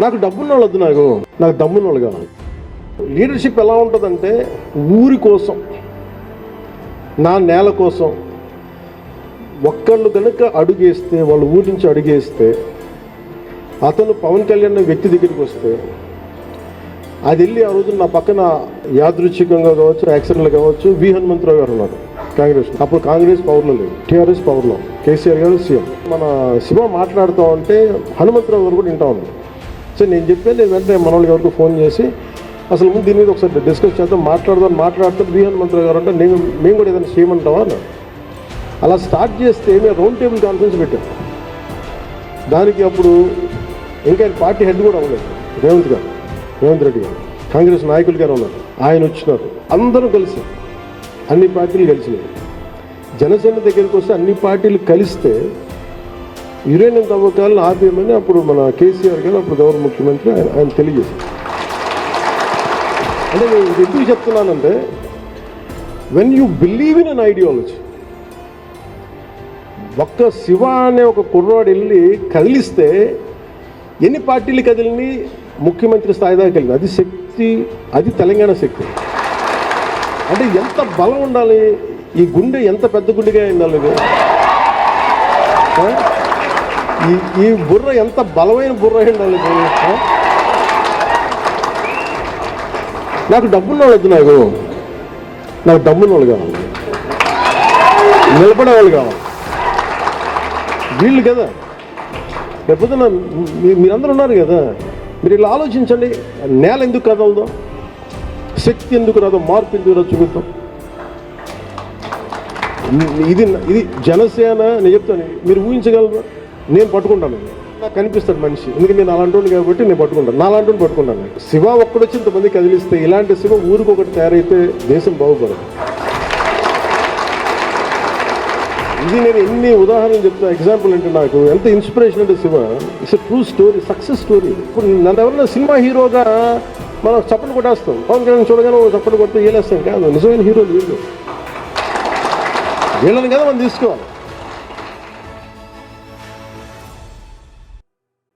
నాకు డబ్బున్న వాళ్ళు వద్దు, నాకు దమ్మున్న వాళ్ళు కావాలి. లీడర్షిప్ ఎలా ఉంటుందంటే ఊరి కోసం, నా నేల కోసం ఒక్కళ్ళు కనుక అడుగేస్తే, వాళ్ళు ఊరి నుంచి అడుగేస్తే, అతను పవన్ కళ్యాణ్ వ్యక్తి దగ్గరికి వస్తే అది వెళ్ళి ఆ రోజు నా పక్కన యాదృచ్ఛికంగా కావచ్చు, యాక్సిడెంట్లు కావచ్చు, వి హనుమంతరావు గారు ఉన్నారు కాంగ్రెస్. అప్పుడు కాంగ్రెస్ పవర్లో లేదు, టీఆర్ఎస్ పవర్లో, కేసీఆర్ గారు సీఎం. మన శివ మాట్లాడుతూ ఉంటే హనుమంతరావు గారు కూడా వింటా ఉన్నారు. సో నేను చెప్పేది వెంటనే మన వాళ్ళకి ఎవరికి ఫోన్ చేసి అసలు ముందు దీని మీద ఒకసారి డిస్కస్ చేద్దాం, మాట్లాడుతూ వి హనుమంతరావు గారు అంటే మేము కూడా ఏదైనా చేయమంటావా అన్నారు. అలా స్టార్ట్ చేస్తే మేము రౌండ్ టేబుల్ కాన్ఫరెన్స్ పెట్టాం. దానికి అప్పుడు ఇంకా పార్టీ హెడ్ కూడా అవ్వలేదు, రేవంత్ రెడ్డి గారు, కాంగ్రెస్ నాయకులు గారు ఉన్నారు. ఆయన వచ్చినారు, అందరూ కలిసి, అన్ని పార్టీలు కలిసినాయి. జనసేన దగ్గరికి వస్తే అన్ని పార్టీలు కలిస్తే యురేనియం తవ్వకాలను ఆపేయమని అప్పుడు మన కేసీఆర్ గారు, అప్పుడు గౌరవ ముఖ్యమంత్రి ఆయన తెలియజేశారు. అంటే నేను ఇది ఎందుకు చెప్తున్నానంటే, when you believe in an ideology, ఒక్క శివ అనే ఒక కుర్రాడు వెళ్ళి కదిలిస్తే ఎన్ని పార్టీలు కదిలిని ముఖ్యమంత్రి స్థాయి దాకా వెళ్ళింది. అది శక్తి, అది తెలంగాణ శక్తి. అంటే ఎంత బలం ఉండాలి, ఈ గుండె ఎంత పెద్ద గుండెగా ఉండాలి, ఈ బుర్ర ఎంత బలమైన బుర్ర ఉండాలి. నాకు డబ్బున్న వాళ్ళు వద్దు, నాకు డబ్బున్న వాళ్ళు కావాలి, నిలబడే వాళ్ళు కావాలి. వీళ్ళు కదా లేకపోతే మీరందరూ ఉన్నారు కదా, మీరు ఇలా ఆలోచించండి. నేల ఎందుకు కదలదో, శక్తి ఎందుకు రాదో, మార్పు ఎందుకు రాదో చూపిద్దాం. ఇది జనసేన. నేను చెప్తాను, మీరు ఊహించగలరు, నేను పట్టుకుంటాను. నాకు కనిపిస్తాడు మనిషి, ఎందుకంటే నేను అలాంటి కాబట్టి నేను పట్టుకుంటాను, నా అలాంటి పట్టుకుంటాను. శివ ఒక్కడొచ్చి ఇంతమంది కదిలిస్తే, ఇలాంటి శివ ఊరికి ఒకటి తయారైతే దేశం బాగుపడదు. ఇది నేను ఎన్ని ఉదాహరణలు చెప్తా. ఎగ్జాంపుల్ అంటే నాకు ఎంత ఇన్స్పిరేషన్ అంటే Shiva it's a true story, success story. ఇప్పుడు నన్ను ఎవరైనా సినిమా హీరోగా మనం చప్పట్లు కొట్టేస్తాం, పవన్ కళ్యాణ్ చూడగానే చప్పట్లు కొడితే ఏలేస్తాం కాదు. నిజమైన హీరోలు వీళ్ళని కదా మనం తీసుకోవాలి.